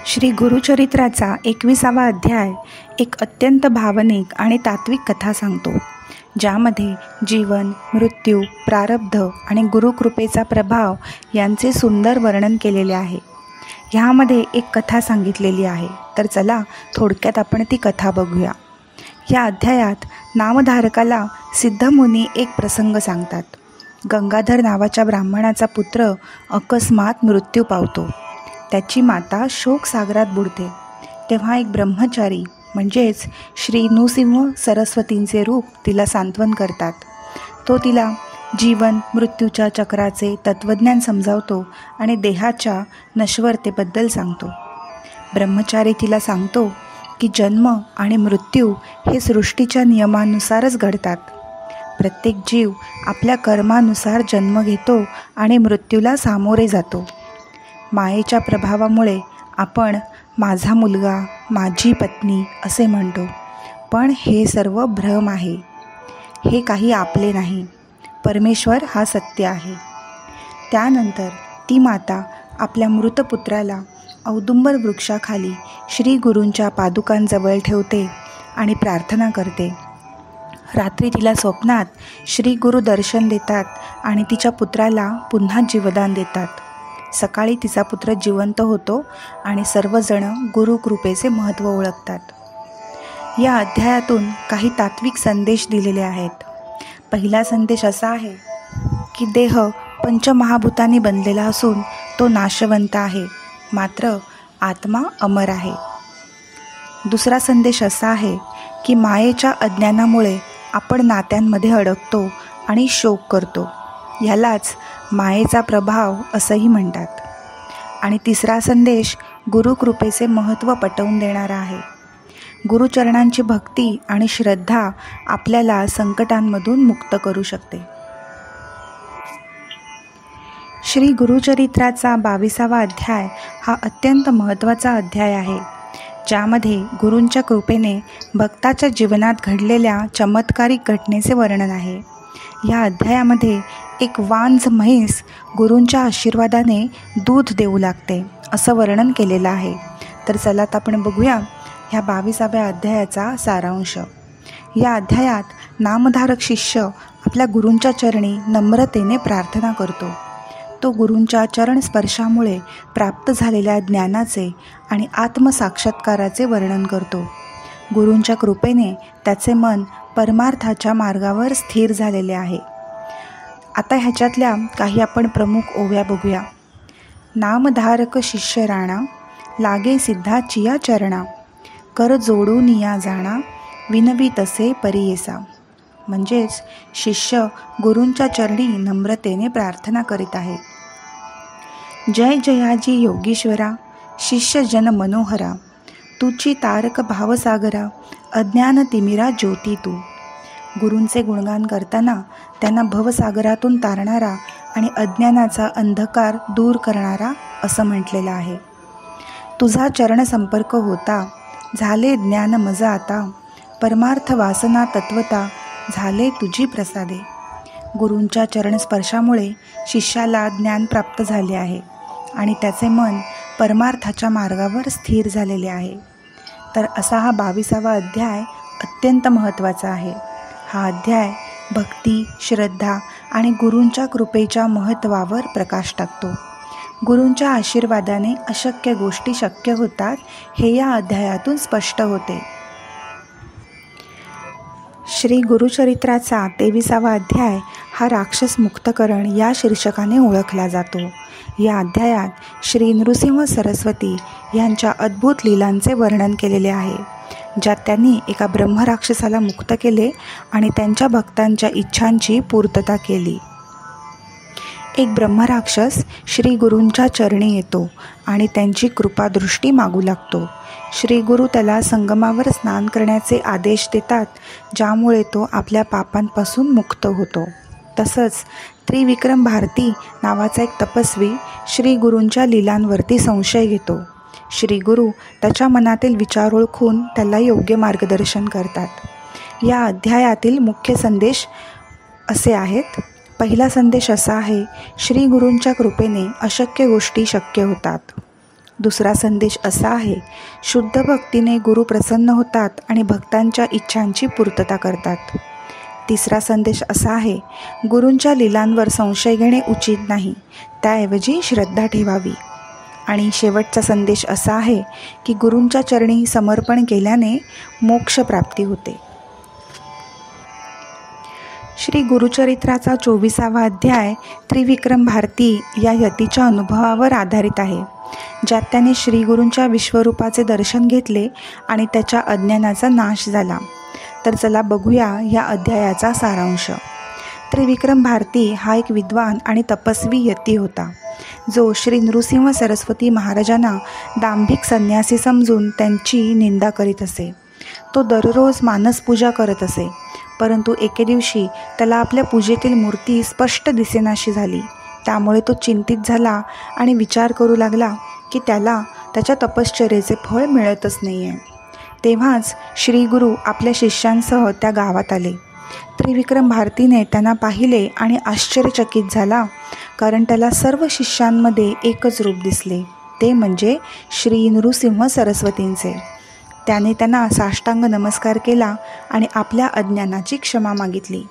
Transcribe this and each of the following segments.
श्री गुरुचरित्राचा 21वा अध्याय एक अत्यंत भावनिक आणि तात्विक कथा सांगतो, ज्यामध्ये जीवन, मृत्यू, प्रारब्ध आणि गुरुकृपेचा प्रभाव यांचे सुंदर वर्णन केलेले आहे. ह्यामध्ये एक कथा सांगितलेली आहे. तर चला थोडक्यात आपण ती कथा बघूया. या अध्यायात नामधारकाला सिद्धमुनी एक प्रसंग सांगतात. गंगाधर नावाच्या ब्राह्मणाचा पुत्र अकस्मात मृत्यू पावतो. त्याची माता शोकसागरात बुडते. तेव्हा एक ब्रह्मचारी म्हणजेच श्री नृसिंह सरस्वतींचे रूप तिला सांत्वन करतात. तो तिला जीवन मृत्यूच्या चक्राचे तत्त्वज्ञान समजावतो आणि देहाच्या नश्वरतेबद्दल सांगतो. ब्रह्मचारी तिला सांगतो की जन्म आणि मृत्यू हे सृष्टीच्या नियमानुसारच घडतात. प्रत्येक जीव आपल्या कर्मानुसार जन्म घेतो आणि मृत्यूला सामोरे जातो. मायेच्या प्रभावामुळे आपण माझा मुलगा, माझी पत्नी असे म्हणतो, पण हे सर्व भ्रम आहे. हे काही आपले नाही. परमेश्वर हा सत्य आहे. त्यानंतर ती माता आपल्या मृत पुत्राला औदुंबर वृक्षाखाली श्री गुरूंच्या पादुकांजवळ ठेवते आणि प्रार्थना करते. रात्री तिला स्वप्नात श्री गुरु दर्शन देतात आणि तिच्या पुत्राला पुन्हा जीवदान देतात. सकाळी तिचा पुत्र जिवंत होतो आणि सर्वजण गुरुकृपेचे महत्त्व ओळखतात. या अध्यायातून काही तात्विक संदेश दिलेले आहेत. पहिला संदेश असा आहे की देह पंचमहाभूतांनी बनलेला असून तो नाशवंत आहे, मात्र आत्मा अमर आहे. दुसरा संदेश असा आहे की मायेच्या अज्ञानामुळे आपण नात्यांमध्ये अडकतो आणि शोक करतो. यालाच मायेचा प्रभाव असंही म्हणतात. आणि तिसरा संदेश गुरुकृपेचे महत्त्व पटवून देणारा आहे. गुरुचरणांची भक्ती आणि श्रद्धा आपल्याला संकटांमधून मुक्त करू शकते. श्री गुरुचरित्राचा 22वा अध्याय हा अत्यंत महत्त्वाचा अध्याय आहे, ज्यामध्ये गुरूंच्या कृपेने भक्ताच्या जीवनात घडलेल्या चमत्कारिक घटनेचे वर्णन आहे. या अध्यायामध्ये एक वांझ म्हैस गुरूंच्या आशीर्वादाने दूध देऊ लागते असं वर्णन केलेलं आहे. तर चला आपण बघूया ह्या 22व्या अध्यायाचा सारांश. या अध्यायात नामधारक शिष्य आपल्या गुरूंच्या चरणी नम्रतेने प्रार्थना करतो. तो गुरूंच्या चरण स्पर्शामुळे प्राप्त झालेल्या ज्ञानाचे आणि आत्मसाक्षात्काराचे वर्णन करतो. गुरूंच्या कृपेने त्याचे मन परमार्थाच्या मार्गावर स्थिर झालेले आहे. आता ह्याच्यातल्या काही आपण प्रमुख ओव्या बघूया. नामधारक शिष्य राणा, लागे सिद्धाचिया चरणा, कर जोडून या जाणा, विनवी तसे परियेसा. म्हणजेच शिष्य गुरूंच्या चरणी नम्रतेने प्रार्थना करीत आहे. जय जयाजी योगीश्वरा, शिष्य जन मनोहरा, तुची तारक भावसागरा, अज्ञान तिमिरा ज्योती तू. गुरूंचे गुणगान करताना त्यांना भवसागरातून तारणारा आणि अज्ञानाचा अंधकार दूर करणारा असं म्हटलेलं आहे. तुझा चरण संपर्क होता, झाले ज्ञान मजा आता, परमार्थ वासना तत्वता, झाले तुझी प्रसादे. गुरूंच्या चरणस्पर्शामुळे शिष्याला ज्ञान प्राप्त झाले आहे आणि त्याचे मन परमार्थाच्या मार्गावर स्थिर झालेले आहे. तर असा हा 22वा अध्याय अत्यंत महत्त्वाचा आहे. हा अध्याय भक्ती, श्रद्धा आणि गुरूंच्या कृपेच्या महत्त्वावर प्रकाश टाकतो. गुरूंच्या आशीर्वादाने अशक्य गोष्टी शक्य होतात हे या अध्यायातून स्पष्ट होते. श्री गुरुचरित्राचा 23वा अध्याय हा राक्षस मुक्तकरण या शीर्षकाने ओळखला जातो. या अध्यायात श्री नृसिंह सरस्वती यांच्या अद्भुत लीलांचे वर्णन केलेले आहे, ज्यात त्यांनी एका ब्रह्मराक्षसाला मुक्त केले आणि त्यांच्या भक्तांच्या इच्छांची पूर्तता केली. एक ब्रह्मराक्षस श्री गुरूंच्या चरणी येतो आणि त्यांची कृपादृष्टी मागू लागतो. श्री गुरु त्याला संगमावर स्नान करण्याचे आदेश देतात, ज्यामुळे तो आपल्या पापांपासून मुक्त होतो. तसंच त्रिविक्रम भारती नावाचा एक तपस्वी श्री गुरूंच्या लीलांवरती संशय घेतो. श्री गुरु त्याच्या मनातील विचार ओळखून त्याला योग्य मार्गदर्शन करतात. या अध्यायातील मुख्य संदेश असे आहेत. पहिला संदेश असा आहे, श्री गुरूंच्या कृपेने अशक्य गोष्टी शक्य होतात. दुसरा संदेश असा आहे, शुद्ध भक्तीने गुरु प्रसन्न होतात आणि भक्तांच्या इच्छांची पूर्तता करतात. तिसरा संदेश असा आहे, गुरूंच्या लीलांवर संशय घेणे उचित नाही, त्याऐवजी श्रद्धा ठेवावी. आणि शेवटचा संदेश असा आहे की गुरूंच्या चरणी समर्पण केल्याने मोक्षप्राप्ती होते. श्री गुरुचरित्राचा 24वा अध्याय त्रिविक्रम भारती या यतीच्या अनुभवावर आधारित आहे, ज्यात त्याने श्री गुरूंच्या विश्वरूपाचे दर्शन घेतले आणि त्याच्या अज्ञानाचा नाश झाला. तर चला बघूया या अध्यायाचा सारांश. त्रिविक्रम भारती हा एक विद्वान आणि तपस्वी यती होता, जो श्री नृसिंह सरस्वती महाराजांना दांभिक संन्यासी समजून त्यांची निंदा करीत असे. तो दररोज मानसपूजा करत असे, परंतु एके दिवशी त्याला आपल्या पूजेतील मूर्ती स्पष्ट दिसेनाशी झाली. त्यामुळे तो चिंतित झाला आणि विचार करू लागला की त्याला त्याच्या तपश्चर्येचे फळ मिळतच नाही आहे. तेव्हाच श्री गुरु आपल्या शिष्यांसह त्या गावात आले. त्रिविक्रम भारतीने त्यांना पाहिले आणि आश्चर्यचकित झाला, कारण त्याला सर्व शिष्यांमध्ये एकच रूप दिसले, ते म्हणजे श्री नृसिंह सरस्वतींचे. त्याने त्यांना साष्टांग नमस्कार केला आणि आपल्या अज्ञानाची क्षमा मागितली.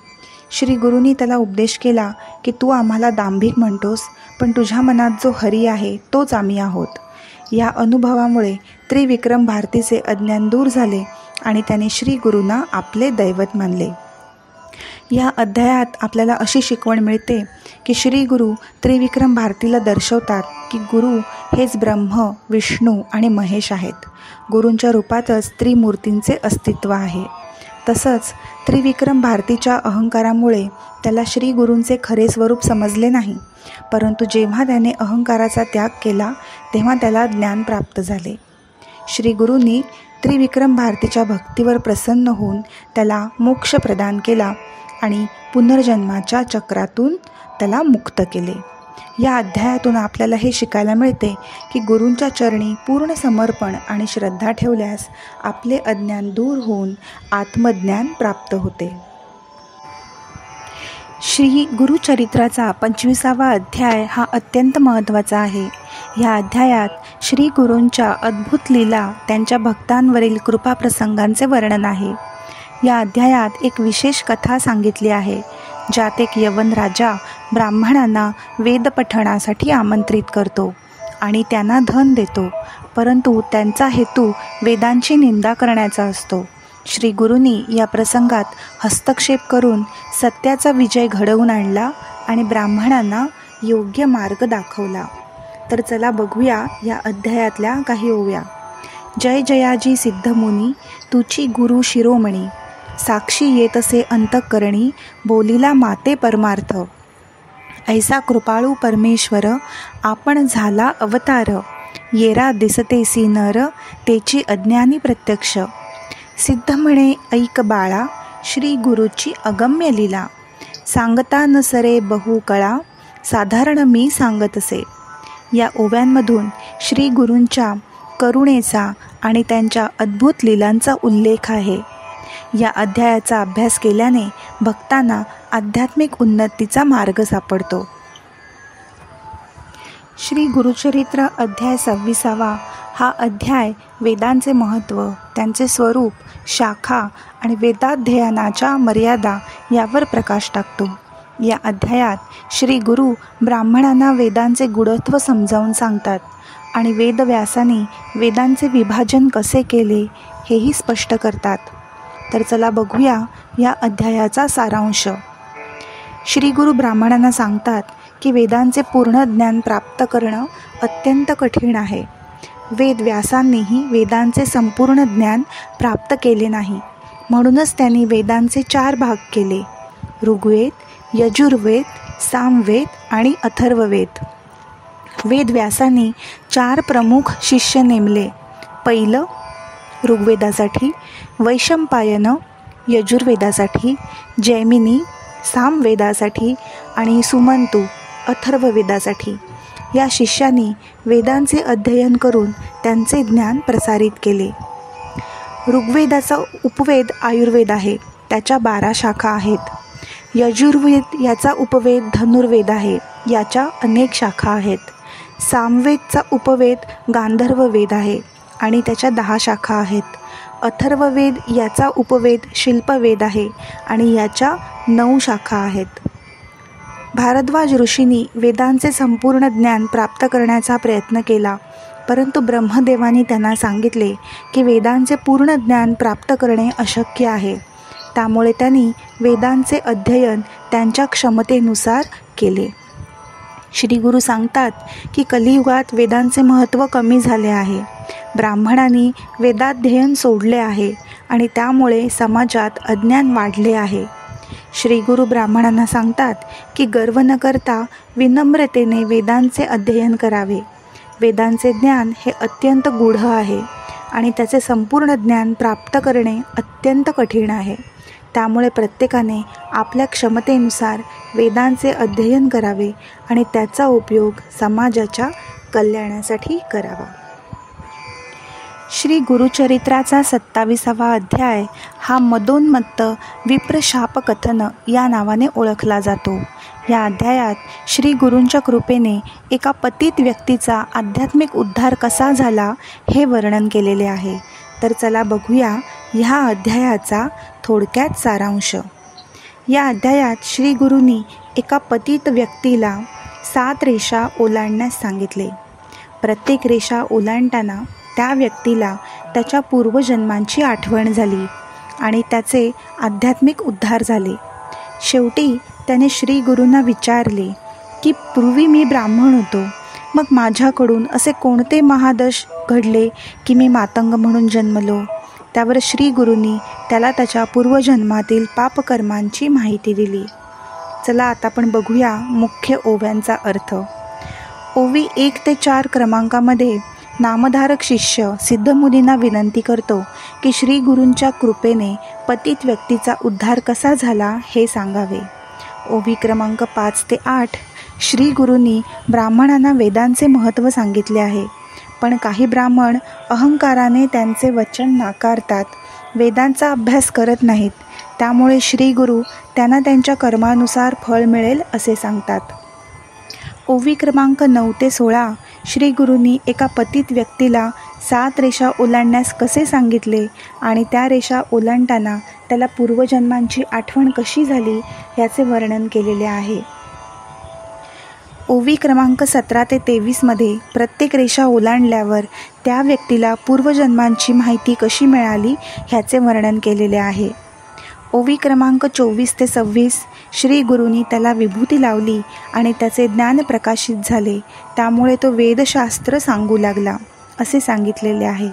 श्री गुरूंनी त्याला उपदेश केला की तू आम्हाला दांभिक म्हणतोस, पण तुझ्या मनात जो हरी आहे तोच आम्ही आहोत. या अनुभवामुळे त्रिविक्रम भारतीचे अज्ञान दूर झाले आणि त्याने श्री गुरूंना आपले दैवत मानले. या अध्यायात आपल्याला अशी शिकवण मिळते की श्री गुरु त्रिविक्रम भारतीला दर्शवतात की गुरु हेच ब्रह्म, विष्णू आणि महेश आहेत. गुरूंच्या रूपातच त्रिमूर्तींचे अस्तित्व आहे. तसंच त्रिविक्रम भारतीच्या अहंकारामुळे त्याला श्री गुरूंचे खरे स्वरूप समजले नाही, परंतु जेव्हा त्याने अहंकाराचा त्याग केला तेव्हा त्याला ज्ञान प्राप्त झाले. श्री गुरूंनी त्रिविक्रम भारतीच्या भक्तीवर प्रसन्न होऊन त्याला मोक्ष प्रदान केला आणि पुनर्जन्माच्या चक्रातून त्याला मुक्त केले. या अध्यायातून आपल्याला हे शिकायला मिळते की गुरूंच्या चरणी पूर्ण समर्पण आणि श्रद्धा ठेवल्यास आपले अज्ञान दूर होऊन आत्मज्ञान प्राप्त होते. श्री गुरुचरित्राचा 25वा अध्याय हा अत्यंत महत्त्वाचा आहे. या अध्यायात श्री गुरूंच्या अद्भुत लीला, त्यांच्या भक्तांवरील कृपाप्रसंगांचे वर्णन आहे. या अध्यायात एक विशेष कथा सांगितली आहे, ज्यात एक यवन राजा ब्राह्मणांना वेदपठणासाठी आमंत्रित करतो आणि त्यांना धन देतो, परंतु त्यांचा हेतू वेदांची निंदा करण्याचा असतो. श्री गुरूंनी या प्रसंगात हस्तक्षेप करून सत्याचा विजय घडवून आणला आणि ब्राह्मणांना योग्य मार्ग दाखवला. तर चला बघूया या अध्यायातल्या काही ओव्या. जय जयाजी सिद्धमुनी, तुची गुरु शिरोमणी, साक्षी येतसे अंतःकरणी, बोलिला माते परमार्थ. ऐसा कृपाळू परमेश्वर, आपण झाला अवतार, येरा दिसतेसी नर, तेची अज्ञानी प्रत्यक्ष. सिद्ध म्हणे ऐक बाळा, श्री गुरुची अगम्य लीला, सांगता न सरे बहु कळा, साधारण मी सांगतसे. या ओव्यांमधून श्री गुरूंच्या करुणेचा आणि त्यांच्या अद्भुत लीलांचा उल्लेख आहे. या अध्यायाचा अभ्यास केल्याने भक्तांना आध्यात्मिक उन्नतीचा मार्ग सापडतो. श्री गुरुचरित्र अध्याय 26वा हा अध्याय वेदांचे महत्त्व, त्यांचे स्वरूप, शाखा आणि वेदाध्ययनाच्या मर्यादा यावर प्रकाश टाकतो. या अध्यायात श्री गुरु ब्राह्मणांना वेदांचे गूढत्व समजावून सांगतात आणि वेदव्यासांनी वेदांचे विभाजन कसे केले हेही स्पष्ट करतात. तर चला बघूया या अध्यायाचा सारांश. श्री गुरु ब्राह्मणांना सांगतात की वेदांचे पूर्ण ज्ञान प्राप्त करणं अत्यंत कठीण आहे. वेदव्यासांनीही वेदांचे संपूर्ण ज्ञान प्राप्त केले नाही, म्हणूनच त्यांनी वेदांचे 4 भाग केले: ऋग्वेद, यजुर्वेद, सामवेद आणि अथर्ववेद. वेदव्यासांनी 4 प्रमुख शिष्य नेमले. पहिलं ऋग्वेदासाठी वैशंपायन, यजुर्वेदासाठी जैमिनी, सामवेदासाठी आणि सुमंतू अथर्ववेदासाठी. या शिष्यांनी वेदांचे अध्ययन करून त्यांचे ज्ञान प्रसारित केले. ऋग्वेदाचा उपवेद आयुर्वेद आहे, त्याच्या 12 शाखा आहेत. यजुर्वेद याचा उपवेद धनुर्वेद आहे, याच्या अनेक शाखा आहेत. सामवेदचा उपवेद गांधर्व वेद आहे आणि त्याच्या 10 शाखा आहेत. अथर्ववेद याचा उपवेद शिल्पवेद आहे आणि याच्या 9 शाखा आहेत. भारद्वाज ऋषींनी वेदांचे संपूर्ण ज्ञान प्राप्त करण्याचा प्रयत्न केला, परंतु ब्रह्मदेवानी त्यांना सांगितले की वेदांचे पूर्ण ज्ञान प्राप्त करणे अशक्य आहे. त्यामुळे त्यांनी वेदांचे अध्ययन त्यांच्या क्षमतेनुसार केले. श्री गुरु सांगतात की कलियुगात वेदांचे महत्त्व कमी झाले आहे. ब्राह्मणांनी वेदाध्ययन सोडले आहे आणि त्यामुळे समाजात अज्ञान वाढले आहे. श्री गुरु ब्राह्मणांना सांगतात की गर्व न करता विनम्रतेने वेदांचे अध्ययन करावे. वेदांचे ज्ञान हे अत्यंत गूढ आहे आणि त्याचे संपूर्ण ज्ञान प्राप्त करणे अत्यंत कठीण आहे. त्यामुळे प्रत्येकाने आपल्या क्षमतेनुसार वेदांचे अध्ययन करावे आणि त्याचा उपयोग समाजाच्या कल्याणासाठी करावा. श्री गुरुचरित्राचा 27वा अध्याय हा मदोन्मत्त विप्रशापकथन या नावाने ओळखला जातो. या अध्यायात श्री गुरूंच्या कृपेने एका पतित व्यक्तीचा आध्यात्मिक उद्धार कसा झाला हे वर्णन केलेले आहे. तर चला बघूया ह्या अध्यायाचा थोडक्यात सारांश. या अध्यायात श्री गुरूंनी एका पतित व्यक्तीला 7 रेषा ओलांडण्यास सांगितले. प्रत्येक रेषा ओलांडताना त्या व्यक्तीला त्याच्या पूर्वजन्मांची आठवण झाली आणि त्याचे आध्यात्मिक उद्धार झाले. शेवटी त्याने श्री गुरूंना विचारले की पूर्वी मी ब्राह्मण होतो, मग माझ्याकडून असे कोणते महादश घडले की मी मातंग म्हणून जन्मलो. त्यावर श्री गुरूंनी त्याला त्याच्या पूर्वजन्मातील पापकर्मांची माहिती दिली. चला आता आपण बघूया मुख्य ओव्यांचा अर्थ. ओवी 1 ते 4 क्रमांकामध्ये नामधारक शिष्य सिद्धमुनींना विनंती करतो की श्री गुरूंच्या कृपेने पतित व्यक्तीचा उद्धार कसा झाला हे सांगावे. ओवी क्रमांक 5 ते 8 श्री गुरूंनी ब्राह्मणांना वेदांचे महत्त्व सांगितले आहे, पण काही ब्राह्मण अहंकाराने त्यांचे वचन नाकारतात, वेदांचा अभ्यास करत नाहीत. त्यामुळे श्री गुरु त्यांना त्यांच्या कर्मानुसार फळ मिळेल असे सांगतात. ओवी क्रमांक 9 ते 16 श्री गुरूंनी एका पतित व्यक्तीला 7 रेषा ओलांडण्यास कसे सांगितले आणि त्या रेषा ओलांडताना त्याला पूर्वजन्मांची आठवण कशी झाली याचे वर्णन केलेले आहे. ओवी क्रमांक 17 ते 23 प्रत्येक रेषा ओलांडल्यावर त्या व्यक्तीला पूर्वजन्मांची माहिती कशी मिळाली ह्याचे वर्णन केलेले आहे. ओवी क्रमांक 24 ते 26 श्री गुरूंनी त्याला विभूती लावली आणि त्याचे ज्ञान प्रकाशित झाले, त्यामुळे तो वेदशास्त्र सांगू लागला असे सांगितलेले आहे.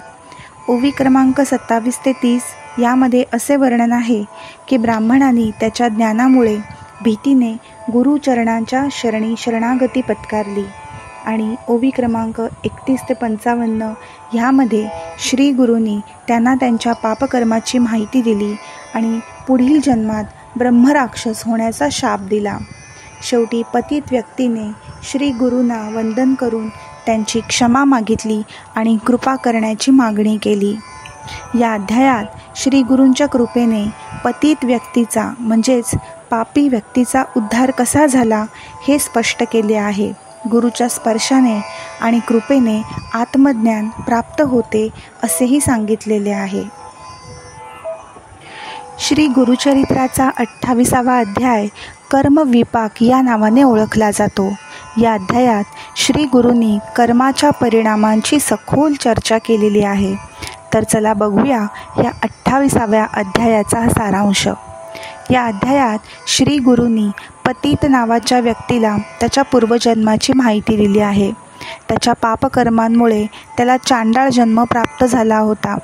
ओवी क्रमांक 27 ते 30 यामध्ये असे वर्णन आहे की ब्राह्मणांनी त्याच्या ज्ञानामुळे भीतीने गुरुचरणांच्या शरणागती पत्कारली. आणि ओवी क्रमांक 31 ते 55 ह्यामध्ये श्री गुरूंनी त्यांना त्यांच्या पापकर्माची माहिती दिली आणि पुढील जन्मात ब्रह्मराक्षस होण्याचा शाप दिला. शेवटी पतित व्यक्तीने श्री गुरूंना वंदन करून त्यांची क्षमा मागितली आणि कृपा करण्याची मागणी केली. या अध्यायात श्री गुरूंच्या कृपेने पतित व्यक्तीचा म्हणजेच पापी व्यक्तीचा उद्धार कसा झाला हे स्पष्ट केले आहे. गुरूच्या स्पर्शाने आणि कृपेने आत्मज्ञान प्राप्त होते असेही सांगितलेले आहे. श्री गुरुचरित्राचा 28वा अध्याय कर्मविपाक या नावाने ओळखला जातो. या अध्यायात श्री गुरूंनी कर्माच्या परिणामांची सखोल चर्चा केलेली आहे. तर चला बघूया या 28व्या अध्यायाचा सारांश. या अध्यायात श्री गुरूंनी पतित नावाच्या व्यक्तीला त्याच्या पूर्वजन्माची माहिती दिली आहे. त्याच्या पापकर्मांमुळे त्याला चांडाळ जन्म प्राप्त झाला होता.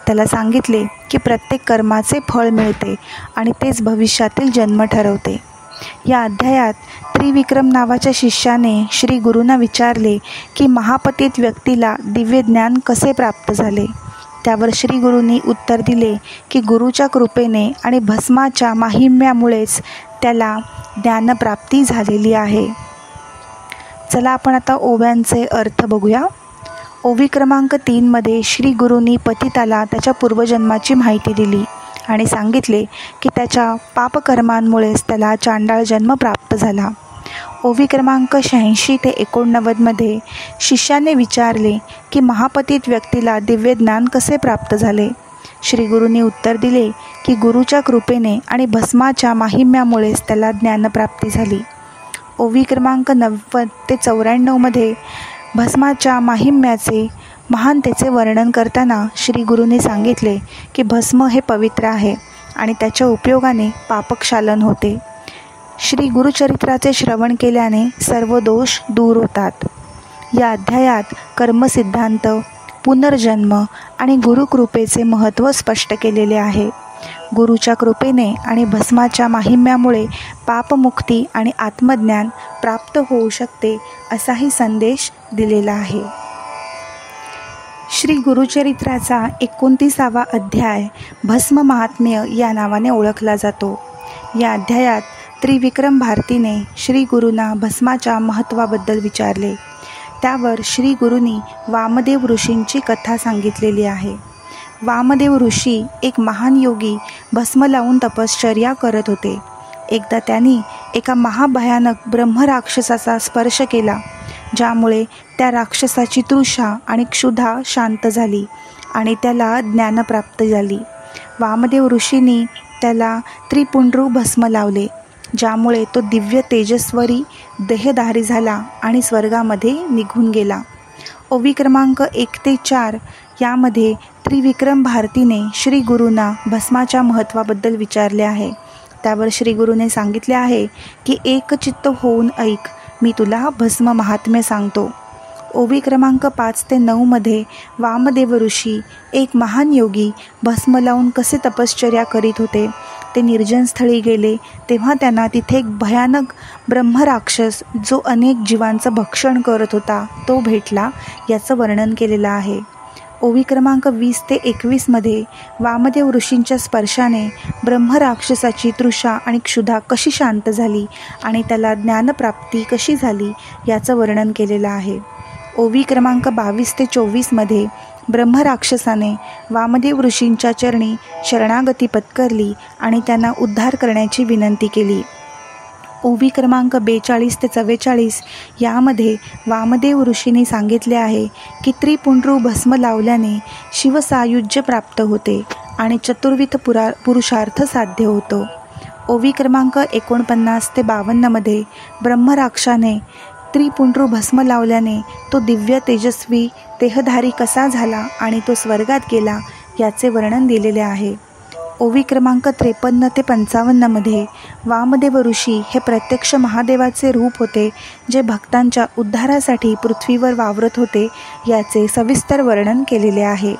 त्याला सांगितले की प्रत्येक कर्माचे फळ मिळते आणि तेच भविष्यातील जन्म ठरवते. या अध्यायात त्रिविक्रम नावाच्या शिष्याने श्री गुरूंना विचारले की महापतित व्यक्तीला दिव्य ज्ञान कसे प्राप्त झाले. त्यावर श्री गुरूंनी उत्तर दिले की गुरूच्या कृपेने आणि भस्माच्या माहिम्यामुळेच त्याला ज्ञानप्राप्ती झालेली आहे. चला आपण आता ओव्यांचे अर्थ बघूया. ओवी क्रमांक 3 श्री गुरूंनी पतिताला त्याच्या पूर्वजन्माची माहिती दिली आणि सांगितले की त्याच्या पापकर्मांमुळेच त्याला चांडाळ जन्म प्राप्त झाला. ओवी क्रमांक 86 ते 89 शिष्याने विचारले की महापतित व्यक्तीला दिव्य ज्ञान कसे प्राप्त झाले. श्री गुरूंनी उत्तर दिले की गुरुच्या कृपेने आणि भस्माच्या माहिम्यामुळेच त्याला ज्ञानप्राप्ती झाली. ओवी क्रमांक 90 ते 94 भस्माच्या माहिम्याचे महानतेचे वर्णन करताना श्री गुरूंनी सांगितले की भस्म हे पवित्र आहे आणि त्याच्या उपयोगाने पापक्षालन होते. श्री गुरुचरित्राचे श्रवण केल्याने सर्व दोष दूर होतात. या अध्यायात कर्मसिद्धांत, पुनर्जन्म आणि गुरुकृपेचे महत्त्व स्पष्ट केलेले आहे. गुरुच्या कृपेने आणि भस्माच्या माहिम्यामुळे पापमुक्ती आणि आत्मज्ञान प्राप्त होऊ शकते असाही संदेश दिलेला आहे. श्री गुरुचरित्राचा 29वा अध्याय भस्म महात्म्य या नावाने ओळखला जातो. या अध्यायात त्रिविक्रम भारतीने श्री गुरूंना भस्माच्या महत्त्वाबद्दल विचारले. त्यावर श्री गुरूंनी वामदेव ऋषींची कथा सांगितलेली आहे. वामदेव ऋषी एक महान योगी भस्म लावून तपश्चर्या करत होते. एकदा त्यांनी एका महाभयानक ब्रह्मराक्षसाचा स्पर्श केला, ज्यामुळे त्या राक्षसाची तृषा आणि क्षुधा शांत झाली आणि त्याला ज्ञान प्राप्त झाली. वामदेव ऋषींनी त्याला त्रिपुंड्रू भस्म लावले, ज्यामुळे तो दिव्य तेजस्वरी देहधारी झाला आणि स्वर्गामध्ये निघून गेला. ओवी क्रमांक 1 ते 4 यामध्ये त्रिविक्रम भारतीने श्री गुरूंना भस्माच्या महत्त्वाबद्दल विचारले आहे. त्यावर श्री गुरूने सांगितले आहे की एकचित्त होऊन ऐक, मी तुला भस्म महात्म्य सांगतो. ओवी क्रमांक 5 ते 9 वामदेव ऋषी एक महान योगी भस्म लावून कसे तपश्चर्या करीत होते. ते निर्जन स्थळी गेले तेव्हा त्यांना तिथे एक भयानक ब्रह्मराक्षस जो अनेक जीवांचं भक्षण करत होता तो भेटला, याचं वर्णन केलेलं आहे. ओवी क्रमांक 20 ते 21 वामदेव ऋषींच्या स्पर्शाने ब्रह्मराक्षसाची तृषा आणि क्षुधा कशी शांत झाली आणि त्याला ज्ञानप्राप्ती कशी झाली याचं वर्णन केलेलं आहे. ओवी क्रमांक 22 ते 24 ब्रह्मराक्षसाने वामदेव ऋषींच्या चरणी शरणागती पत्करली आणि त्यांना उद्धार करण्याची विनंती केली. ओवी क्रमांक 42 ते 44 यामध्ये वामदेव ऋषींनी सांगितले आहे की त्रिपुंड्रू भस्म लावल्याने शिवसायुज्य प्राप्त होते आणि चतुर्विध पुरुषार्थ साध्य होतो. ओवी क्रमांक 49 ते 52 ब्रह्मराक्षाने त्रिपुंड्रू भस्म लावल्याने तो दिव्य तेजस्वी देहधारी कसा झाला आणि तो स्वर्गात गेला याचे वर्णन दिलेले आहे. ओवी क्रमांक 53 ते 55 वामदेव ऋषी हे प्रत्यक्ष महादेवाचे रूप होते, जे भक्तांच्या उद्धारासाठी पृथ्वीवर वावरत होते, याचे सविस्तर वर्णन केलेले आहे.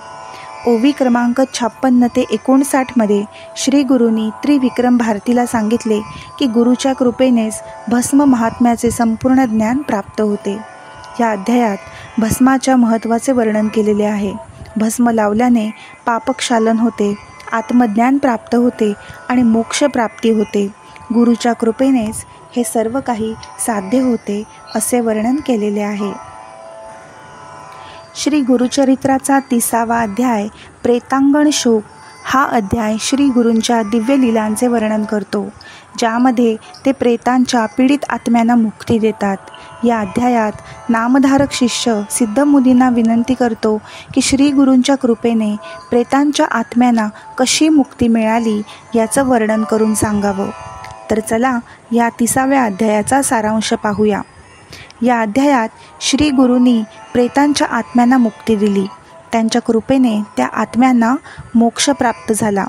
ओवी क्रमांक 56 ते 59 श्री गुरूंनी त्रिविक्रम भारतीला सांगितले की गुरुच्या कृपेनेच भस्म महात्म्याचे संपूर्ण ज्ञान प्राप्त होते. या अध्यायात भस्माच्या महत्त्वाचे वर्णन केलेले आहे. भस्म लावल्याने पापक्षालन होते, आत्मज्ञान प्राप्त होते आणि मोक्षप्राप्ती होते. गुरुच्या कृपेनेच हे सर्व काही साध्य होते असे वर्णन केलेले आहे. श्री गुरुचरित्राचा 30वा अध्याय प्रेतांगण शोक हा अध्याय श्री गुरूंच्या दिव्य लीलांचे वर्णन करतो, ज्यामध्ये ते प्रेतांच्या पीडित आत्म्यांना मुक्ती देतात. या अध्यायात नामधारक शिष्य सिद्धमुनींना विनंती करतो की श्री गुरूंच्या कृपेने प्रेतांच्या आत्म्यांना कशी मुक्ती मिळाली याचं वर्णन करून सांगावं. तर चला या 30व्या अध्यायाचा सारांश पाहूया. या अध्यायात श्री गुरूंनी प्रेतांच्या आत्म्यांना मुक्ती दिली. त्यांच्या कृपेने त्या आत्म्यांना मोक्ष प्राप्त झाला.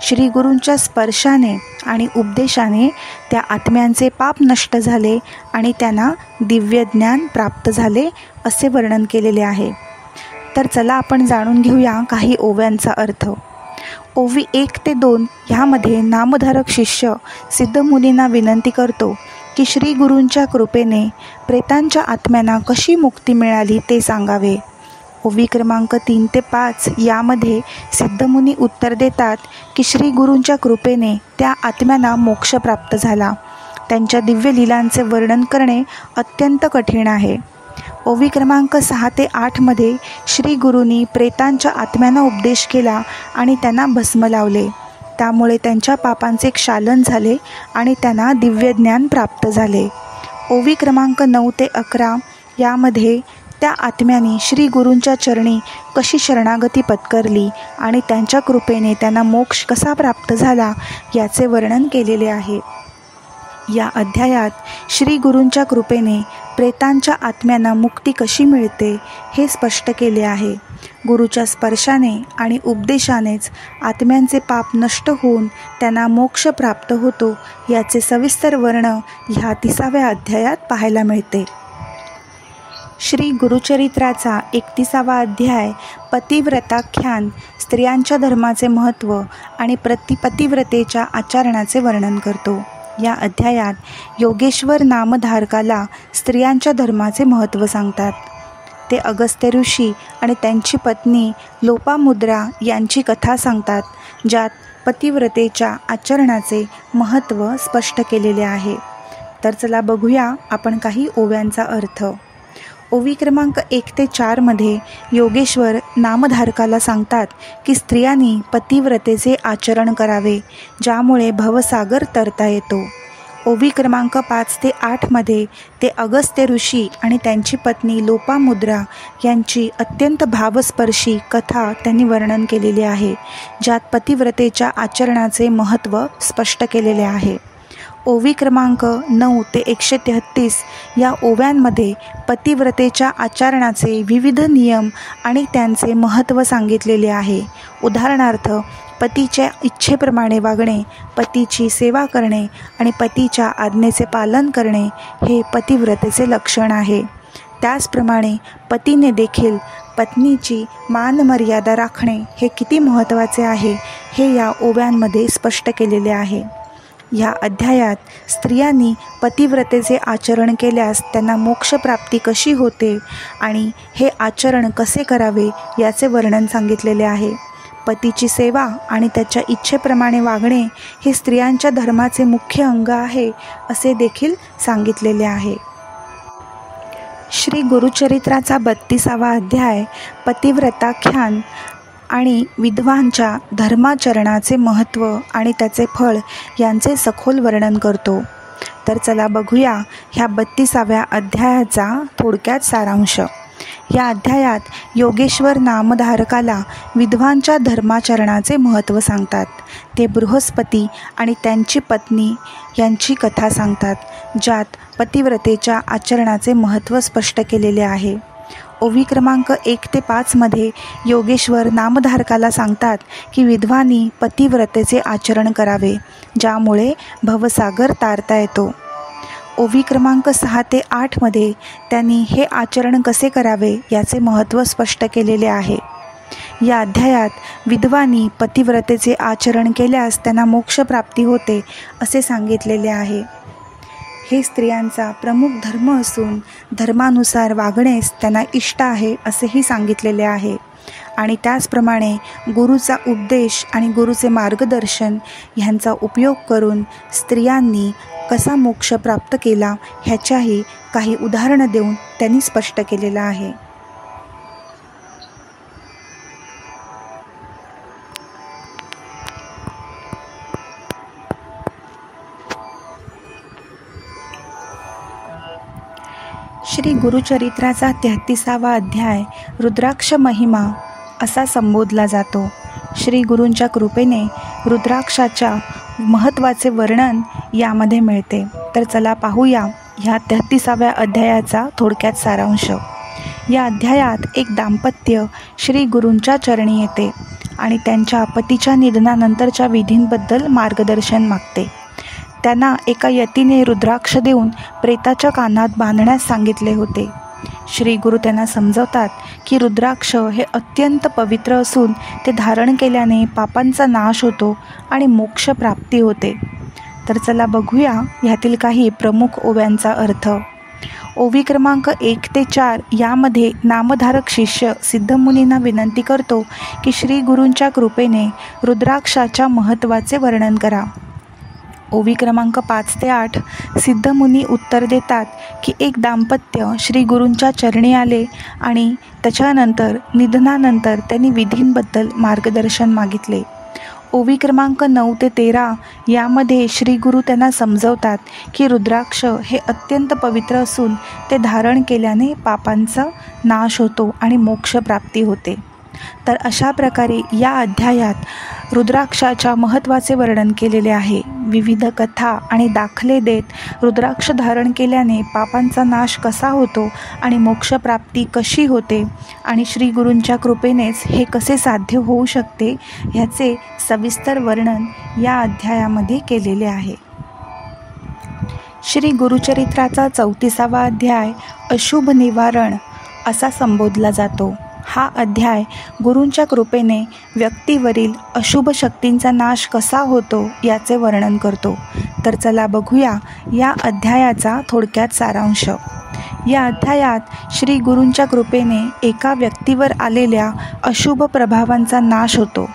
श्री गुरूंच्या स्पर्शाने आणि उपदेशाने त्या आत्म्यांचे पाप नष्ट झाले आणि त्यांना दिव्य ज्ञान प्राप्त झाले असे वर्णन केलेले आहे. तर चला आपण जाणून घेऊया काही ओव्यांचा अर्थ. ओवी 1 ते 2 ह्यामध्ये नामधारक शिष्य सिद्धमुनींना विनंती करतो की श्री गुरूंच्या कृपेने प्रेतांच्या आत्म्यांना कशी मुक्ती मिळाली ते सांगावे. ओवी क्रमांक 3 ते 5 यामध्ये सिद्धमुनी उत्तर देतात की श्री गुरूंच्या कृपेने त्या आत्म्यांना मोक्ष प्राप्त झाला. त्यांच्या दिव्य लीलांचे वर्णन करणे अत्यंत कठीण आहे. ओवी क्रमांक 6 ते 8 श्री गुरूंनी प्रेतांच्या आत्म्यांना उपदेश केला आणि त्यांना भस्म लावले. त्यामुळे त्यांच्या पापांचे क्षालन झाले आणि त्यांना दिव्य ज्ञान प्राप्त झाले. ओवी क्रमांक 9 ते 11 यामध्ये त्या आत्म्याने श्री गुरूंच्या चरणी कशी शरणागती पत्करली आणि त्यांच्या कृपेने त्यांना मोक्ष कसा प्राप्त झाला याचे वर्णन केलेले आहे. या अध्यायात श्री गुरूंच्या कृपेने प्रेतांच्या आत्म्यांना मुक्ती कशी मिळते हे स्पष्ट केले आहे. गुरूच्या स्पर्शाने आणि उपदेशानेच आत्म्यांचे पाप नष्ट होऊन त्यांना मोक्ष प्राप्त होतो याचे सविस्तर वर्णन ह्या 30व्या अध्यायात पाहायला मिळते. श्री गुरुचरित्राचा 31वा अध्याय पतिव्रताख्यान, स्त्रियांच्या धर्माचे महत्त्व आणि पतिव्रतेच्या आचरणाचे वर्णन करतो. या अध्यायात योगेश्वर नामधारकाला स्त्रियांच्या धर्माचे महत्त्व सांगतात. ते अगस्त्य ऋषी आणि त्यांची पत्नी लोपामुद्रा यांची कथा सांगतात, ज्यात पतिव्रतेच्या आचरणाचे महत्त्व स्पष्ट केलेले आहे. तर चला बघूया आपण काही ओव्यांचा अर्थ. ओवी क्रमांक 1 ते 4 मध्ये योगेश्वर नामधारकाला सांगतात की स्त्रियांनी पतिव्रतेचे आचरण करावे, ज्यामुळे भवसागर तरता येतो. ओवी क्रमांक 5 ते 8 मध्ये ते अगस्त्य ऋषी आणि त्यांची पत्नी लोपामुद्रा यांची अत्यंत भावस्पर्शी कथा त्यांनी वर्णन केलेली आहे, ज्यात पतिव्रतेच्या आचरणाचे महत्त्व स्पष्ट केलेले आहे. ओवी क्रमांक 9 ते 133 या ओव्यांमध्ये पतिव्रतेच्या आचरणाचे विविध नियम आणि त्यांचे महत्त्व सांगितलेले आहे. उदाहरणार्थ, पतीच्या इच्छेप्रमाणे वागणे, पतीची सेवा करणे आणि पतीच्या आज्ञेचे पालन करणे हे पतिव्रतेचे लक्षण आहे. त्याचप्रमाणे पतीने देखील पत्नीची मानमर्यादा राखणे हे किती महत्त्वाचे आहे हे या ओव्यांमध्ये स्पष्ट केलेले आहे. या अध्यायात स्त्रियांनी पतिव्रतेचे आचरण केल्यास त्यांना मोक्षप्राप्ती कशी होते आणि हे आचरण कसे करावे याचे वर्णन सांगितलेले आहे. पतीची सेवा आणि त्याच्या इच्छेप्रमाणे वागणे हे स्त्रियांच्या धर्माचे मुख्य अंग आहे असे देखील सांगितलेले आहे. श्री गुरुचरित्राचा 32वा अध्याय पतिव्रताख्यान आणि विधवांच्या धर्माचरणाचे महत्त्व आणि त्याचे फळ यांचे सखोल वर्णन करतो. तर चला बघूया ह्या 32व्या अध्यायाचा थोडक्यात सारांश. या अध्यायात योगेश्वर नामधारकाला विधवांच्या धर्माचरणाचे महत्त्व सांगतात. ते बृहस्पती आणि त्यांची पत्नी यांची कथा सांगतात, ज्यात पतिव्रतेच्या आचरणाचे महत्त्व स्पष्ट केलेले आहे. ओवी क्रमांक 1 ते 5 मध्ये योगेश्वर नामधारकाला सांगतात की विधवांनी पतिव्रतेचे आचरण करावे, ज्यामुळे भवसागर तारता येतो. ओवी क्रमांक 6 ते 8 मध्ये त्यांनी हे आचरण कसे करावे याचे महत्त्व स्पष्ट केलेले आहे. या अध्यायात विधवांनी पतिव्रतेचे आचरण केल्यास त्यांना मोक्षप्राप्ती होते असे सांगितलेले आहे. हे स्त्रियांचा प्रमुख धर्म असून धर्मानुसार वागणेस त्यांना इष्ट आहे असेही सांगितलेले आहे. आणि त्याचप्रमाणे गुरुचा उपदेश आणि गुरुचे मार्गदर्शन ह्यांचा उपयोग करून स्त्रियांनी कसा मोक्ष प्राप्त केला ह्याच्याही काही उदाहरणं देऊन त्यांनी स्पष्ट केलेलं आहे. श्री गुरुचरित्राचा 33वा अध्याय रुद्राक्ष महिमा असा संबोधला जातो. श्री गुरूंच्या कृपेने रुद्राक्षाच्या महत्त्वाचे वर्णन यामध्ये मिळते. तर चला पाहूया ह्या 33व्या अध्यायाचा थोडक्यात सारांश. या अध्यायात एक दाम्पत्य श्री गुरूंच्या चरणी येते आणि त्यांच्या पतीच्या निधनानंतरच्या विधींबद्दल मार्गदर्शन मागते. त्यांना एका यतीने रुद्राक्ष देऊन प्रेताच्या कानात बांधण्यास सांगितले होते. श्री गुरु त्यांना समजवतात की रुद्राक्ष हे अत्यंत पवित्र असून ते धारण केल्याने पापांचा नाश होतो आणि मोक्ष प्राप्ती होते. तर चला बघूया ह्यातील काही प्रमुख ओव्यांचा अर्थ. ओवी क्रमांक 1 ते 4 यामध्ये नामधारक शिष्य सिद्धमुनींना विनंती करतो की श्री गुरूंच्या कृपेने रुद्राक्षाच्या महत्त्वाचे वर्णन करा. ओवी क्रमांक 5 ते 8 सिद्धमुनी उत्तर देतात की एक दाम्पत्य श्री गुरूंच्या चरणी आले आणि त्याच्यानंतर निधनानंतर त्यांनी विधींबद्दल मार्गदर्शन मागितले. ओवी क्रमांक 9 ते 13 यामध्ये श्री गुरु त्यांना समजवतात की रुद्राक्ष हे अत्यंत पवित्र असून ते धारण केल्याने पापांचा नाश होतो आणि मोक्षप्राप्ती होते. तर अशा प्रकारे या अध्यायात रुद्राक्षाच्या महत्त्वाचे वर्णन केलेले आहे. विविध कथा आणि दाखले देत रुद्राक्ष धारण केल्याने पापांचा नाश कसा होतो आणि मोक्षप्राप्ती कशी होते आणि श्री गुरूंच्या कृपेनेच हे कसे साध्य होऊ शकते ह्याचे सविस्तर वर्णन या अध्यायामध्ये केलेले आहे. श्री गुरुचरित्राचा 34वा अध्याय अशुभ निवारण असा संबोधला जातो. हा अध्याय गुरूंच्या कृपेने व्यक्तीवरील अशुभ शक्तींचा नाश कसा होतो याचे वर्णन करतो. तर चला बघूया या अध्यायाचा थोडक्यात सारांश. या अध्यायात श्री गुरूंच्या कृपेने एका व्यक्तीवर आलेल्या अशुभ प्रभावांचा नाश होतो.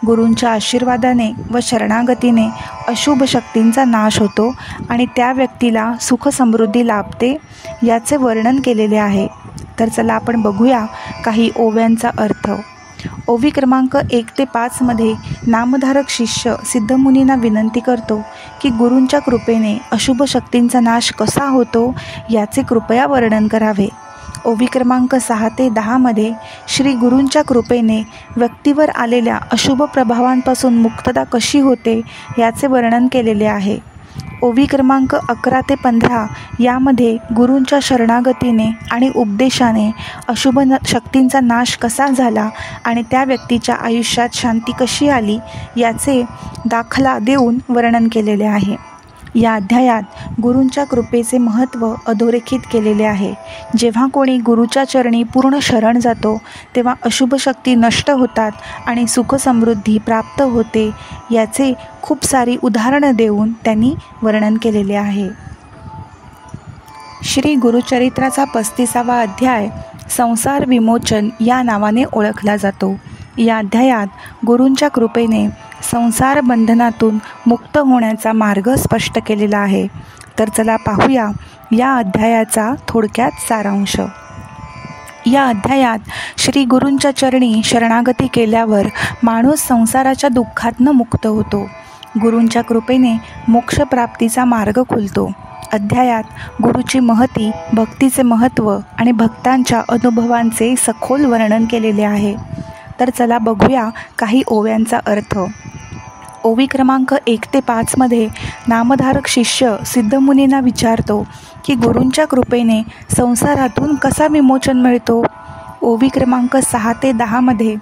गुरूंच्या आशीर्वादाने व शरणागतीने अशुभ शक्तींचा नाश होतो आणि त्या व्यक्तीला सुख समृद्धी लाभते याचे वर्णन केलेले आहे. तर चला आपण बघूया काही ओव्यांचा अर्थ. ओवी क्रमांक 1 ते 5 मध्ये नामधारक शिष्य सिद्धमुनींना विनंती करतो की गुरूंच्या कृपेने अशुभ शक्तींचा नाश कसा होतो याचे कृपया वर्णन करावे. ओवी क्रमांक 6 ते 10 मध्ये श्री गुरूंच्या कृपेने व्यक्तीवर आलेल्या अशुभ प्रभावांपासून मुक्तता कशी होते याचे वर्णन केलेले आहे. ओवी क्रमांक 11 ते 15 यामध्ये गुरूंच्या शरणागतीने आणि उपदेशाने अशुभ शक्तींचा नाश कसा झाला आणि त्या व्यक्तीच्या आयुष्यात शांती कशी आली याचे दाखला देऊन वर्णन केलेले आहे. या अध्यायात गुरूंच्या कृपेचे महत्त्व अधोरेखित केलेले आहे. जेव्हा कोणी गुरूच्या चरणी पूर्ण शरण जातो तेव्हा अशुभ शक्ती नष्ट होतात आणि सुखसमृद्धी प्राप्त होते याचे खूप सारी उदाहरणं देऊन त्यांनी वर्णन केलेले आहे. श्री गुरुचरित्राचा 35वा अध्याय संसार विमोचन या नावाने ओळखला जातो. या अध्यायात गुरूंच्या कृपेने संसार बंधनातून मुक्त होण्याचा मार्ग स्पष्ट केलेला आहे. तर चला पाहूया या अध्यायाचा थोडक्यात सारांश. या अध्यायात श्री गुरूंच्या चरणी शरणागती केल्यावर माणूस संसाराच्या दुःखातनं मुक्त होतो. गुरूंच्या कृपेने मोक्षप्राप्तीचा मार्ग खुलतो. अध्यायात गुरूची महती, भक्तीचे महत्त्व आणि भक्तांच्या अनुभवांचे सखोल वर्णन केलेले आहे. तर चला बघूया काही ओव्यांचा अर्थ. ओवी क्रमांक 1 ते 5 मध्ये नामधारक शिष्य सिद्धमुनींना विचारतो की गुरूंच्या कृपेने संसारातून कसा विमोचन मिळतो. ओवी क्रमांक 6 ते 10 मध्ये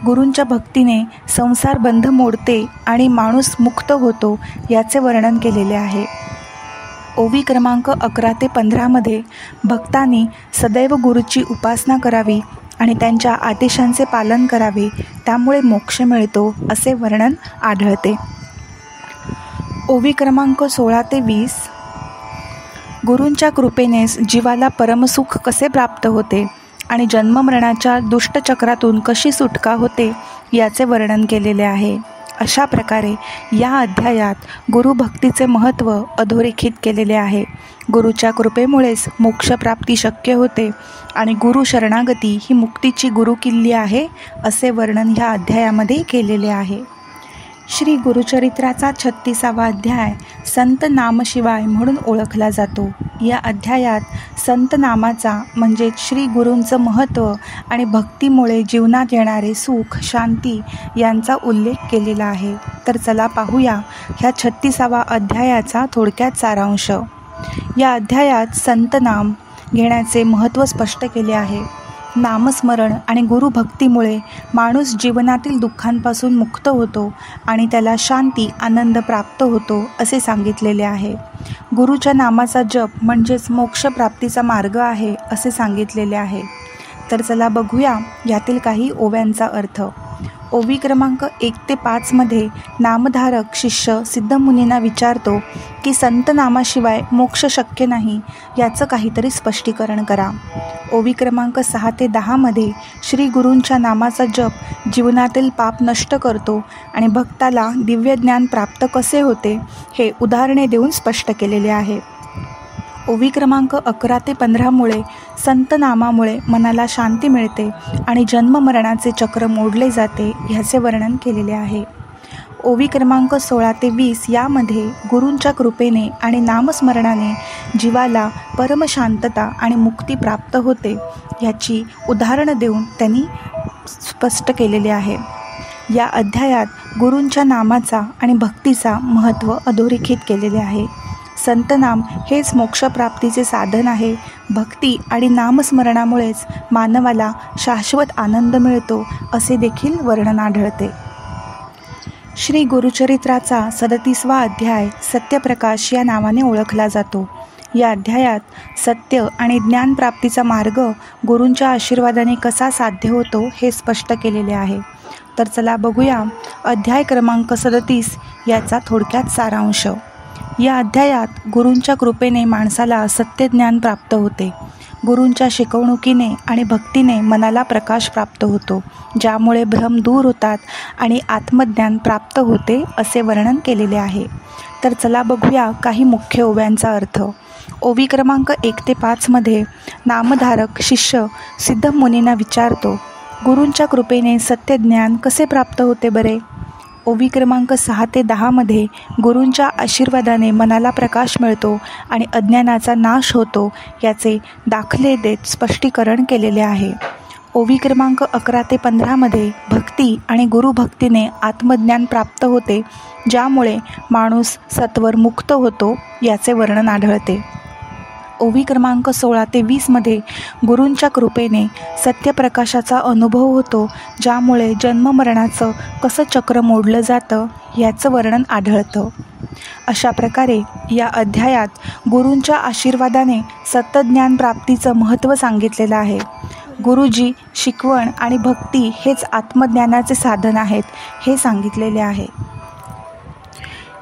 गुरूंच्या भक्तीने संसार बंध मोडते आणि माणूस मुक्त होतो याचे वर्णन केलेले आहे. ओवी क्रमांक 11 ते 15 मध्ये भक्तांनी सदैव गुरूची उपासना करावी आणि त्यांच्या आदेशांचे पालन करावे त्यामुळे मोक्ष मिळतो असे वर्णन आढळते. ओवी क्रमांक 16 ते 20 गुरूंच्या कृपेनेच जीवाला परमसुख कसे प्राप्त होते आणि जन्ममरणाच्या दुष्टचक्रातून कशी सुटका होते याचे वर्णन केलेले आहे. अशा प्रकारे या अध्यायात गुरुभक्तीचे महत्त्व अधोरेखित केलेले आहे. गुरूच्या कृपेमुळेच मोक्षप्राप्ती शक्य होते आणि गुरु शरणागती ही मुक्तीची गुरुकिल्ली आहे असे वर्णन ह्या अध्यायामध्ये केलेले आहे. श्री गुरुचरित्राचा 36वा अध्याय संत नामशिवाय म्हणून ओळखला जातो. या अध्यायात संत नामाचा म्हणजे श्री गुरूंचं महत्त्व आणि भक्तीमुळे जीवनात येणारे सुख, शांती यांचा उल्लेख केलेला आहे. तर चला पाहूया ह्या 36वा अध्यायाचा थोडक्यात सारांश. या अध्यायात संत नाम घेण्याचे महत्त्व स्पष्ट केले आहे. नामस्मरण आणि गुरुभक्तीमुळे माणूस जीवनातील दुःखांपासून मुक्त होतो आणि त्याला शांती, आनंद प्राप्त होतो असे सांगितलेले आहे. गुरूच्या नामाचा जप म्हणजेच मोक्षप्राप्तीचा मार्ग आहे असे सांगितलेले आहे. तर चला बघूया यातील काही ओव्यांचा अर्थ. ओवी क्रमांक 1 ते 5 मध्ये नामधारक शिष्य सिद्धमुनींना विचारतो की संत नामाशिवाय मोक्ष शक्य नाही याचं काहीतरी स्पष्टीकरण करा. ओवी क्रमांक 6 ते 10 मध्ये श्री गुरूंच्या नामाचा जप जीवनातील पाप नष्ट करतो आणि भक्ताला दिव्य ज्ञान प्राप्त कसे होते हे उदाहरणे देऊन स्पष्ट केलेले आहे. ओवी क्रमांक 11 ते 15 मुळे संत नामामुळे मनाला शांती मिळते आणि जन्ममरणाचे चक्र मोडले जाते ह्याचे वर्णन केलेले आहे. ओवी क्रमांक 16 ते 20 यामध्ये गुरूंच्या कृपेने आणि नामस्मरणाने जीवाला परमशांतता आणि मुक्ती प्राप्त होते याची उदाहरणं देऊन त्यांनी स्पष्ट केलेले आहे. या अध्यायात गुरूंच्या नामाचा आणि भक्तीचा महत्त्व अधोरेखित केलेले आहे. संतनाम हेच मोक्षप्राप्तीचे साधन आहे. भक्ती आणि नामस्मरणामुळेच मानवाला शाश्वत आनंद मिळतो असे देखील वर्णन आढळते. श्री गुरुचरित्राचा 37वा अध्याय सत्यप्रकाश या नावाने ओळखला जातो. या अध्यायात सत्य आणि ज्ञानप्राप्तीचा मार्ग गुरूंच्या आशीर्वादाने कसा साध्य होतो हे स्पष्ट केलेले आहे. तर चला बघूया अध्याय क्रमांक 37 याचा थोडक्यात सारांश. या अध्यायात गुरूंच्या कृपेने माणसाला सत्यज्ञान प्राप्त होते. गुरूंच्या शिकवणुकीने आणि भक्तीने मनाला प्रकाश प्राप्त होतो, ज्यामुळे भ्रम दूर होतात आणि आत्मज्ञान प्राप्त होते असे वर्णन केलेले आहे. तर चला बघूया काही मुख्य ओव्यांचा अर्थ. ओवी क्रमांक 1 ते 5 मध्ये नामधारक शिष्य सिद्धमुनींना विचारतो, गुरूंच्या कृपेने सत्यज्ञान कसे प्राप्त होते बरे? ओवी क्रमांक 6 ते 10 मध्ये गुरूंच्या आशीर्वादाने मनाला प्रकाश मिळतो आणि अज्ञानाचा नाश होतो याचे दाखले देत स्पष्टीकरण केलेले आहे. ओवी क्रमांक 11 ते 15 मध्ये भक्ती आणि गुरुभक्तीने आत्मज्ञान प्राप्त होते, ज्यामुळे माणूस सत्वर मुक्त होतो याचे वर्णन आढळते. ओवी क्रमांक 16 ते 20 मध्ये गुरूंच्या कृपेने सत्यप्रकाशाचा अनुभव होतो, ज्यामुळे जन्ममरणाचं कसं चक्र मोडलं जातं याचं वर्णन आढळतं. अशा प्रकारे या अध्यायात गुरूंच्या आशीर्वादाने सत्यज्ञान प्राप्तीचं महत्त्व सांगितलेलं आहे. गुरुजी शिकवण आणि भक्ती हेच आत्मज्ञानाचे साधन आहेत हे सांगितलेले आहे.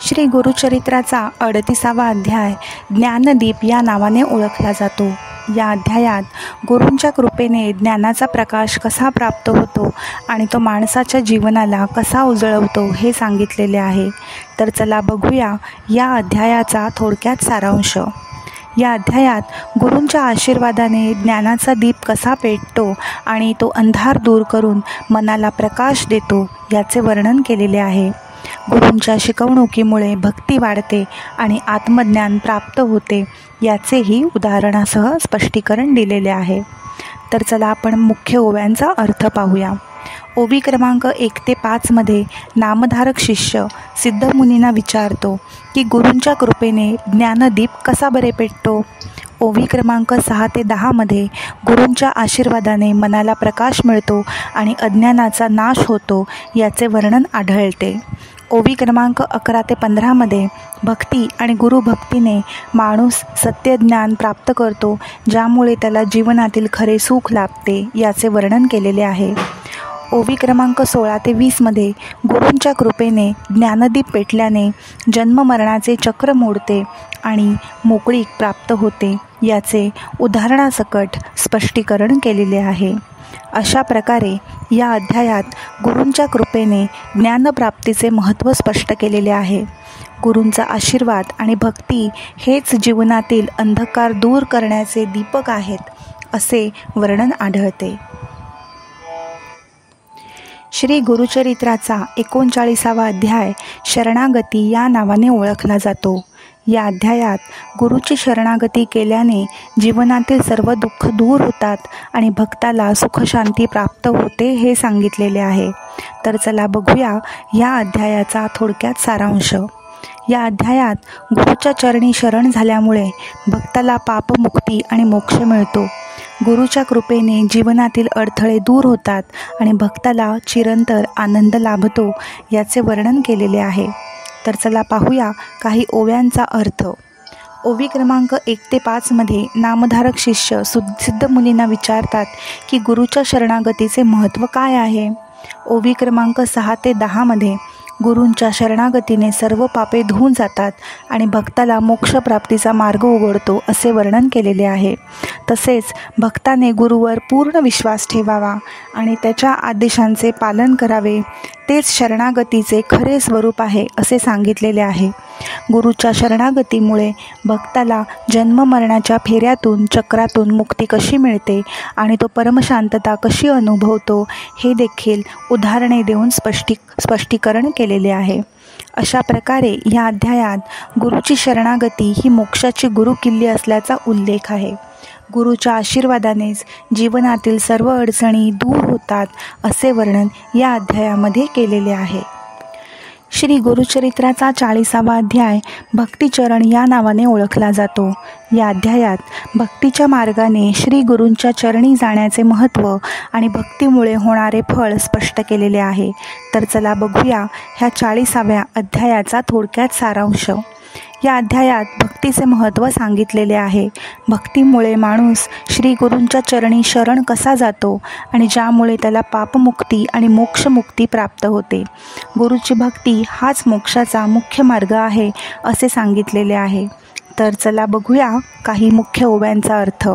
श्री गुरुचरित्राचा 38वा अध्याय ज्ञानदीप या नावाने ओळखला जातो. या अध्यायात गुरूंच्या कृपेने ज्ञानाचा प्रकाश कसा प्राप्त होतो आणि तो माणसाच्या जीवनाला कसा उजळवतो हे सांगितलेले आहे. तर चला बघूया या अध्यायाचा थोडक्यात सारांश. या अध्यायात गुरूंच्या आशीर्वादाने ज्ञानाचा दीप कसा पेटतो आणि तो अंधार दूर करून मनाला प्रकाश देतो याचे वर्णन केलेले आहे. गुरूंच्या शिकवणुकीमुळे भक्ती वाढते आणि आत्मज्ञान प्राप्त होते याचेही उदाहरणासह स्पष्टीकरण दिलेले आहे. तर चला आपण मुख्य ओव्यांचा अर्थ पाहूया. ओवी क्रमांक 1 ते 5 मध्ये नामधारक शिष्य सिद्धमुनींना विचारतो की गुरूंच्या कृपेने ज्ञानदीप कसा बरे पेटतो? ओवी क्रमांक 6 ते 10 मध्ये गुरूंच्या आशीर्वादाने मनाला प्रकाश मिळतो आणि अज्ञानाचा नाश होतो याचे वर्णन आढळते. ओवी क्रमांक 11 ते 15 मध्ये भक्ती आणि गुरुभक्तीने माणूस सत्यज्ञान प्राप्त करतो, ज्यामुळे त्याला जीवनातील खरे सुख लाभते याचे वर्णन केलेले आहे. ओवी क्रमांक 16 ते 20 मध्ये गुरूंच्या कृपेने ज्ञानदीप पेटल्याने जन्ममरणाचे चक्र मोडते आणि मोकळीक प्राप्त होते याचे उदाहरणासकट स्पष्टीकरण केलेले आहे. अशा प्रकारे या अध्यायात गुरूंच्या कृपेने ज्ञानप्राप्तीचे महत्त्व स्पष्ट केलेले आहे. गुरूंचा आशीर्वाद आणि भक्ती हेच जीवनातील अंधकार दूर करण्याचे दीपक आहेत असे वर्णन आढळते. श्री गुरुचरित्राचा 39वा अध्याय शरणागती या नावाने ओळखला जातो. या अध्यायात गुरूची शरणागती केल्याने जीवनातील सर्व दुःख दूर होतात आणि भक्ताला सुखशांती प्राप्त होते हे सांगितलेले आहे. तर चला बघूया या अध्यायाचा थोडक्यात सारांश. या अध्यायात गुरूच्या चरणी शरण झाल्यामुळे भक्ताला पापमुक्ती आणि मोक्ष मिळतो. गुरूच्या कृपेने जीवनातील अडथळे दूर होतात आणि भक्ताला चिरंतर आनंद लाभतो याचे वर्णन केलेले आहे. तर चला पाहूया काही ओव्यांचा अर्थ. ओवी क्रमांक 1 ते 5 मध्ये नामधारक शिष्य सिद्धमुनींना विचारतात की गुरूच्या शरणागतीचे महत्त्व काय आहे? ओवी क्रमांक 6 ते 10 मध्ये गुरूंच्या शरणागतीने सर्व पापे धुवून जातात आणि भक्ताला मोक्षप्राप्तीचा मार्ग उघडतो असे वर्णन केलेले आहे. तसेच भक्ताने गुरूवर पूर्ण विश्वास ठेवावा आणि त्याच्या आदेशांचे पालन करावे, तेच शरणागतीचे खरे स्वरूप आहे असे सांगितलेले आहे. गुरुच्या शरणागतीमुळे भक्ताला जन्ममरणाच्या फेऱ्यातून चक्रातून मुक्ती कशी मिळते आणि तो परमशांतता कशी अनुभवतो हे देखील उदाहरणे देऊन स्पष्टीकरण केलेले आहे. अशा प्रकारे या अध्यायात गुरुची शरणागती ही मोक्षाची गुरुकिल्ली असल्याचा उल्लेख आहे. गुरुच्या आशीर्वादानेच जीवनातील सर्व अडचणी दूर होतात असे वर्णन या अध्यायामध्ये केलेले आहे. श्री गुरुचरित्राचा 40वा अध्याय भक्तिचरण या नावाने ओळखला जातो. या अध्यायात भक्तीच्या मार्गाने श्री गुरूंच्या चरणी जाण्याचे महत्त्व आणि भक्तीमुळे होणारे फळ स्पष्ट केलेले आहे. तर चला बघूया ह्या 40व्या अध्यायाचा थोडक्यात सारांश. या अध्यायात भक्तीचे महत्त्व सांगितलेले आहे. भक्तीमुळे माणूस श्री गुरूंच्या चरणी शरण कसा जातो आणि ज्यामुळे त्याला पापमुक्ती आणि मोक्षमुक्ती प्राप्त होते. गुरुची भक्ती हाच मोक्षाचा मुख्य मार्ग आहे असे सांगितलेले आहे. तर चला बघूया काही मुख्य ओव्यांचा अर्थ.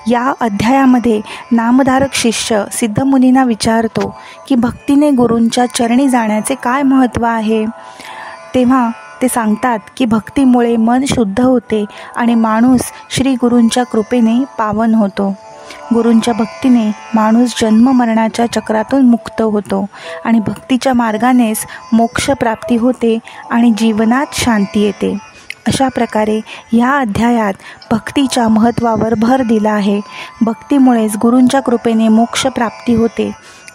या अध्यायामध्ये नामधारक शिष्य सिद्धमुनींना विचारतो की भक्तीने गुरूंच्या चरणी जाण्याचे काय महत्त्व आहे. तेव्हा ते सांगतात की भक्तीमुळे मन शुद्ध होते आणि माणूस श्री गुरूंच्या कृपेने पावन होतो. गुरूंच्या भक्तीने माणूस जन्ममरणाच्या चक्रातून मुक्त होतो आणि भक्तीच्या मार्गानेच मोक्षप्राप्ती होते आणि जीवनात शांती येते. अशा प्रकारे या अध्यायात भक्तीच्या महत्त्वावर भर दिला आहे. भक्तीमुळेच गुरूंच्या कृपेने मोक्षप्राप्ती होते.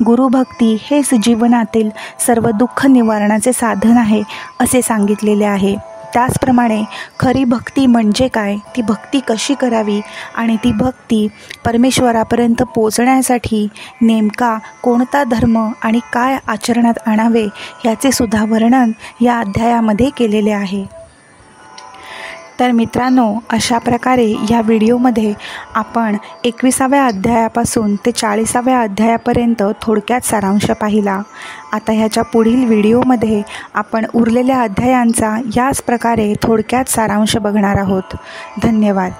गुरुभक्ती हेच जीवनातील सर्व दुःख निवारणाचे साधन आहे असे सांगितलेले आहे. त्याचप्रमाणे खरी भक्ती म्हणजे काय, ती भक्ती कशी करावी आणि ती भक्ती परमेश्वरापर्यंत पोचण्यासाठी नेमका कोणता धर्म आणि काय आचरणात आणावे याचे सुद्धा वर्णन या अध्यायामध्ये केलेले आहे. तर मित्रांनो, अशा प्रकारे या व्हिडिओमध्ये आपण 21व्या अध्यायापासून ते 40व्या अध्यायापर्यंत थोडक्यात सारांश पाहिला. आता ह्याच्या पुढील व्हिडिओमध्ये आपण उरलेल्या अध्यायांचा याच प्रकारे थोडक्यात सारांश बघणार आहोत. धन्यवाद.